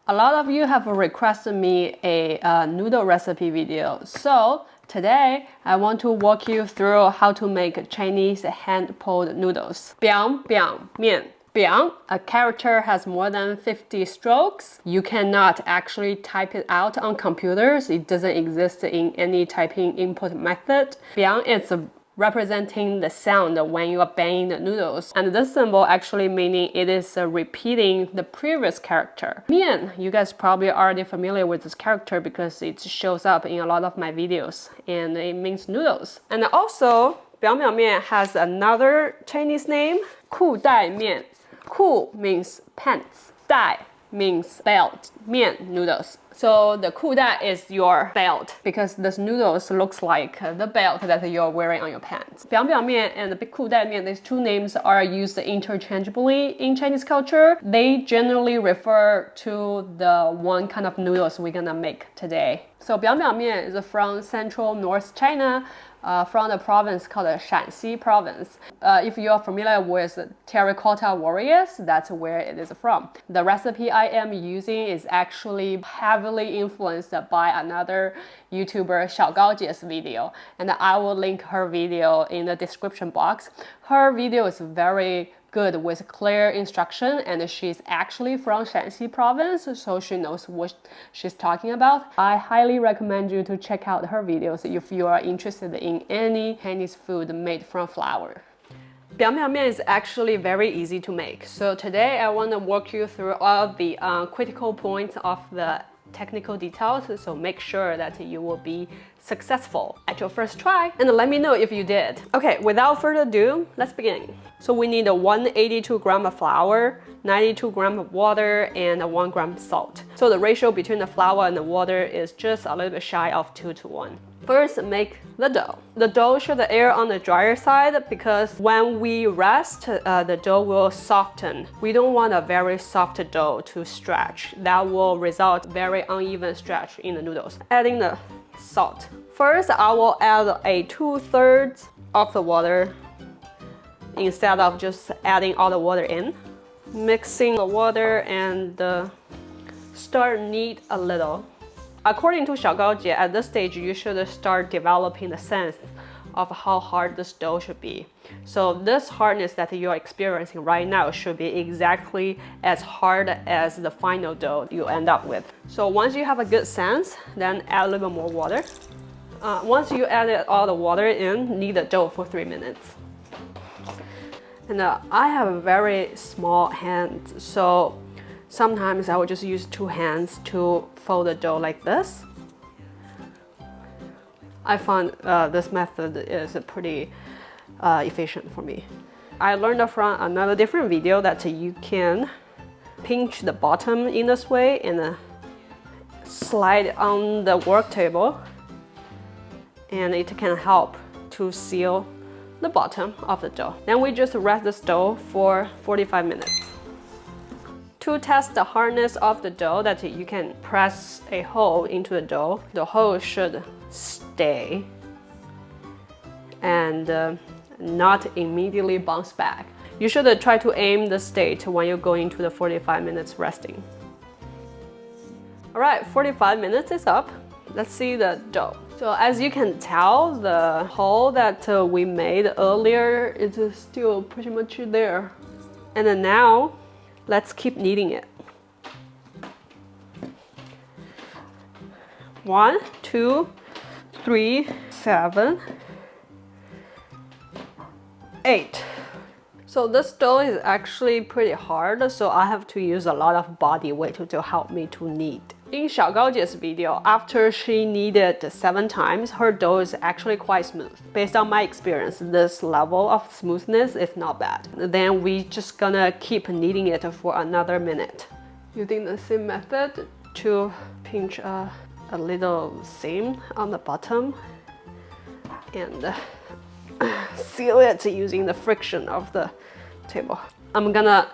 A lot of you have requested me a noodle recipe video, so today I want to walk you through how to make Chinese hand-pulled noodles. Biang, biang, mian. Biang, a character has more than 50 strokes. You cannot actually type it out on computers. It doesn't exist in any typing input method. Biang is representing the sound when you are banging the noodles. And this symbol actually meaning it is repeating the previous character. Mian, you guys probably already familiar with this character because it shows up in a lot of my videos and it means noodles. And also, biang biang mian has another Chinese name, ku dai mian. Ku means pants, dai means belt, mian noodles. So the ku dai is your belt because this noodles looks like the belt that you're wearing on your pants. Biang biang mian and the ku dai mian, these two names are used interchangeably in Chinese culture. They generally refer to the one kind of noodles we're gonna make today. So biang biang mian is from central North China, from the province called the Shanxi province. If you are familiar with terracotta warriors, that's where it is from. The recipe I am using is actually heavily influenced by another YouTuber Xiao Gaojie's video, and I will link her video in the description box. Her video is very good with clear instruction, and she's actually from Shanxi province, so she knows what she's talking about. I highly recommend you to check out her videos if you are interested in any Chinese food made from flour. Biang biang mian is actually very easy to make. So today I want to walk you through all the critical points of the technical details, so make sure that you will be successful at your first try and let me know if you did. Okay, without further ado, let's begin. So we need 182 gram of flour, 92 gram of water, and 1 gram salt. So the ratio between the flour and the water is just a little bit shy of 2:1. First, make the dough. The dough should err on the drier side because when we rest, the dough will soften. We don't want a very soft dough to stretch. That will result very uneven stretch in the noodles. Adding the salt. First, I will add a 2/3 of the water instead of just adding all the water in. Mixing the water and stir knead a little. According to Xiao Gaojie, at this stage, you should start developing the sense of how hard this dough should be. So this hardness that you're experiencing right now should be exactly as hard as the final dough you end up with. So once you have a good sense, then add a little bit more water. Once you added all the water in, knead the dough for 3 minutes. And I have very small hands, so sometimes I will just use 2 hands to fold the dough like this. I found this method is pretty efficient for me. I learned from another different video that you can pinch the bottom in this way and slide on the work table, and it can help to seal the bottom of the dough. Then we just rest the dough for 45 minutes. To test the hardness of the dough, that you can press a hole into the dough. The hole should stay and not immediately bounce back. You should try to aim the state when you're going to the 45 minutes resting. All right, 45 minutes is up. Let's see the dough. So as you can tell, the hole that we made earlier is still pretty much there. And then now, let's keep kneading it. 1, 2, 3, 7, 8. So this dough is actually pretty hard, so I have to use a lot of body weight to help me to knead. In Xiao Gaojie's video, after she kneaded 7 times, her dough is actually quite smooth. Based on my experience, this level of smoothness is not bad. Then we just gonna keep kneading it for another minute. Using the same method to pinch a little seam on the bottom and seal it using the friction of the table. I'm gonna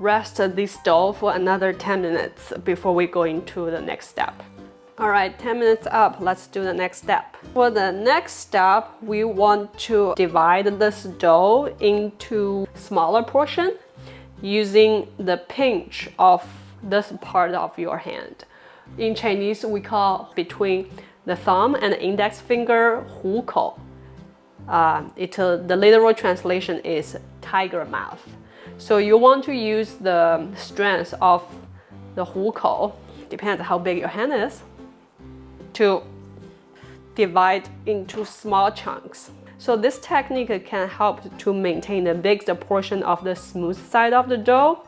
rest this dough for another 10 minutes before we go into the next step. All right, 10 minutes up, let's do the next step. For the next step, we want to divide this dough into smaller portion using the pinch of this part of your hand. In Chinese, we call between the thumb and the index finger 虎口. The literal translation is tiger mouth. So you want to use the strength of the 虎口, depends how big your hand is, to divide into small chunks. So this technique can help to maintain the biggest portion of the smooth side of the dough.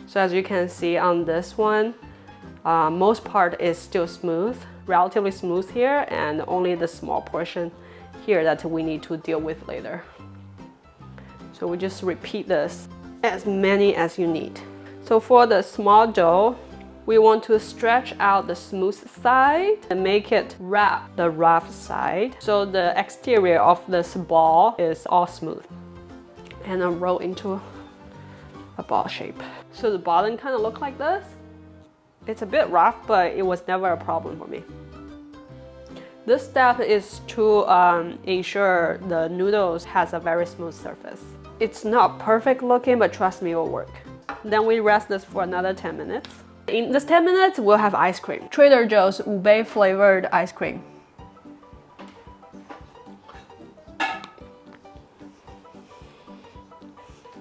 So as you can see on this one, most part is still smooth, relatively smooth here, and only the small portion here that we need to deal with later. So we just repeat this as many as you need. So for the small dough, we want to stretch out the smooth side and make it wrap the rough side. So the exterior of this ball is all smooth. And then roll into a ball shape. So the bottom kind of look like this. It's a bit rough, but it was never a problem for me. This step is to ensure the noodles has a very smooth surface. It's not perfect looking, but trust me, it will work. Then we rest this for another 10 minutes. In this 10 minutes, we'll have ice cream. Trader Joe's ube flavored ice cream.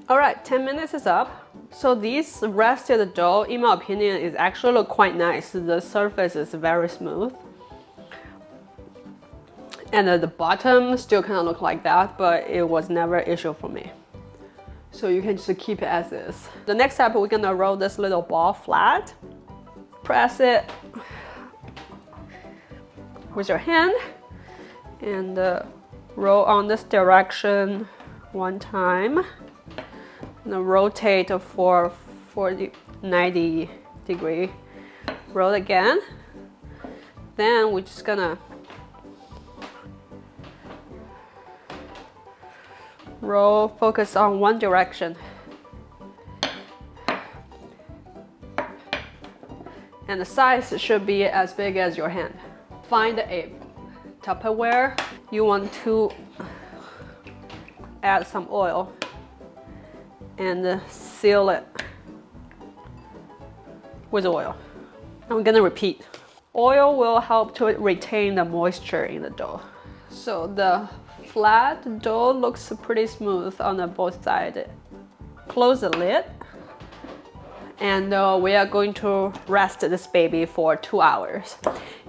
All right, 10 minutes is up. So this rested dough, in my opinion, is actually look quite nice. The surface is very smooth. And the bottom still kind of look like that, but it was never an issue for me. So you can just keep it as is. The next step, we're gonna roll this little ball flat. Press it with your hand and roll on this direction one time. And then rotate for 90 degree. Roll again. Then we're just gonna roll, focus on one direction. And the size should be as big as your hand. Find a Tupperware. You want to add some oil and seal it with oil. And we're gonna repeat. Oil will help to retain the moisture in the dough. So the flat dough looks pretty smooth on both sides. Close the lid. And we are going to rest this baby for 2 hours.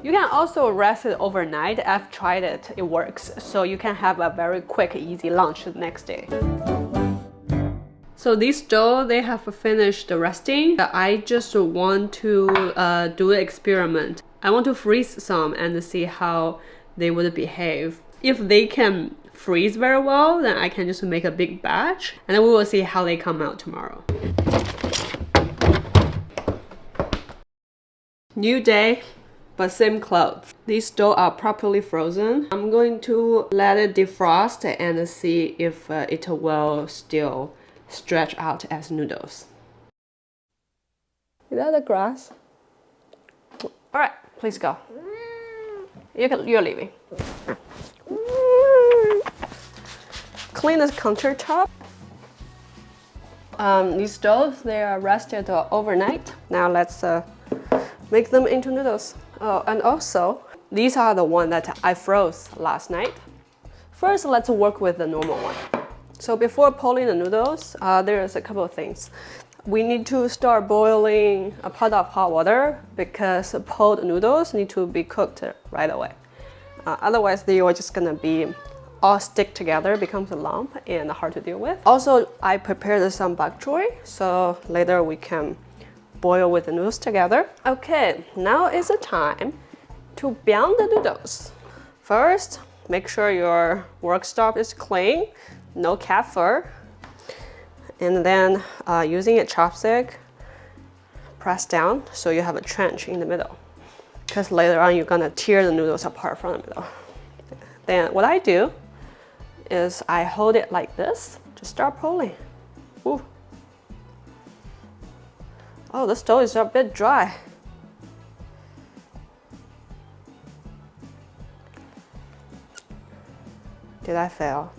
You can also rest it overnight. I've tried it, it works. So you can have a very quick, easy lunch the next day. So this dough, they have finished resting. I just want to do an experiment. I want to freeze some and see how they would behave. If they can freeze very well, then I can just make a big batch. And then we will see how they come out tomorrow. New day, but same clothes. These dough are properly frozen. I'm going to let it defrost and see if it will still stretch out as noodles. Is that the grass? All right, please go. You're leaving. Clean this countertop. These doughs, they are rested overnight. Now let's make them into noodles. Oh, and also, these are the ones that I froze last night. First, let's work with the normal one. So before pulling the noodles, there's a couple of things. We need to start boiling a pot of hot water because pulled noodles need to be cooked right away. Otherwise, they are just gonna be all stick together, becomes a lump and hard to deal with. Also, I prepared some bok choy, so later we can boil with the noodles together. Okay, now is the time to biang the noodles. First, make sure your work stop is clean, no cat fur. And then using a chopstick, press down so you have a trench in the middle. Because later on you're gonna tear the noodles apart from the middle. Then what I do is I hold it like this, just start pulling. Ooh. Oh, this dough is a bit dry. Did I fail?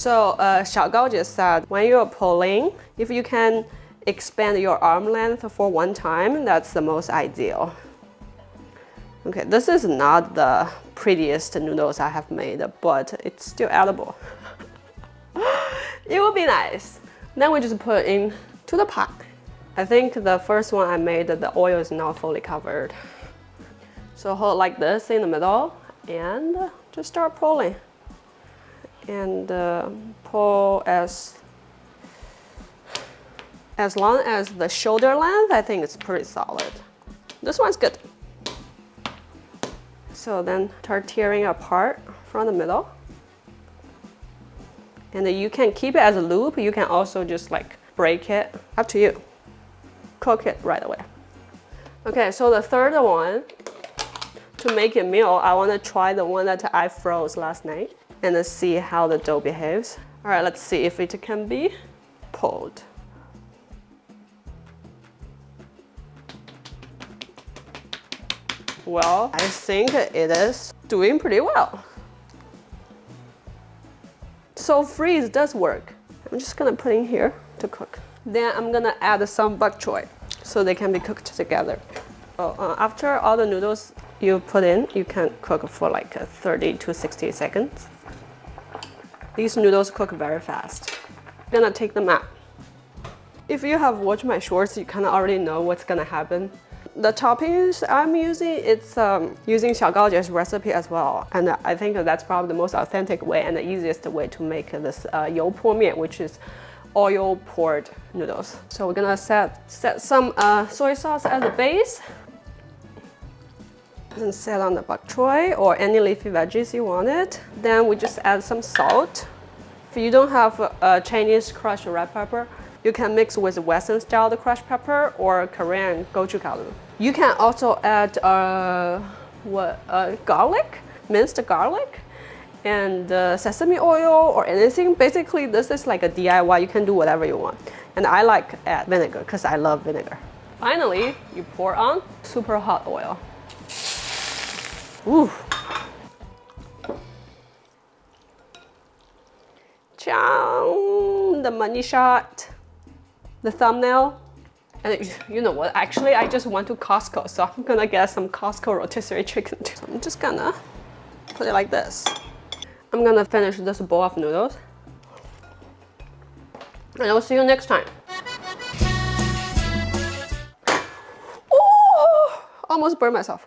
So Xiao just said when you're pulling, if you can expand your arm length for one time, that's the most ideal. Okay, this is not the prettiest noodles I have made, but it's still edible. It would be nice. Then we just put in to the pot. I think the first one I made, the oil is not fully covered. So hold like this in the middle and just start pulling. And pull as long as the shoulder length, I think it's pretty solid. This one's good. So then start tearing apart from the middle. And you can keep it as a loop. You can also just like break it, up to you. Cook it right away. Okay, so the third one, to make a meal, I want to try the one that I froze last night and see how the dough behaves. All right, let's see if it can be pulled. Well, I think it is doing pretty well. So freeze does work. I'm just gonna put in here to cook. Then I'm gonna add some bok choy so they can be cooked together. So, after all the noodles you put in, you can cook for like 30 to 60 seconds. These noodles cook very fast. I'm gonna take them out. If you have watched my shorts, you kind of already know what's gonna happen. The toppings I'm using, it's using Xiao recipe as well. And I think that's probably the most authentic way and the easiest way to make this you pou mian, which is oil poured noodles. So we're gonna set some soy sauce as a base. And set on the bok choy or any leafy veggies you wanted. Then we just add some salt. If you don't have a Chinese crushed red pepper, you can mix with Western style crushed pepper or Korean gochugaru. You can also add garlic, minced garlic, and sesame oil or anything. Basically, this is like a DIY. You can do whatever you want. And I like add vinegar because I love vinegar. Finally, you pour on super hot oil. Ooh. Ciao, the money shot, the thumbnail. And you know what, actually I just went to Costco, so I'm gonna get some Costco rotisserie chicken. So I'm just gonna put it like this. I'm gonna finish this bowl of noodles. And I'll see you next time. Ooh, almost burned myself.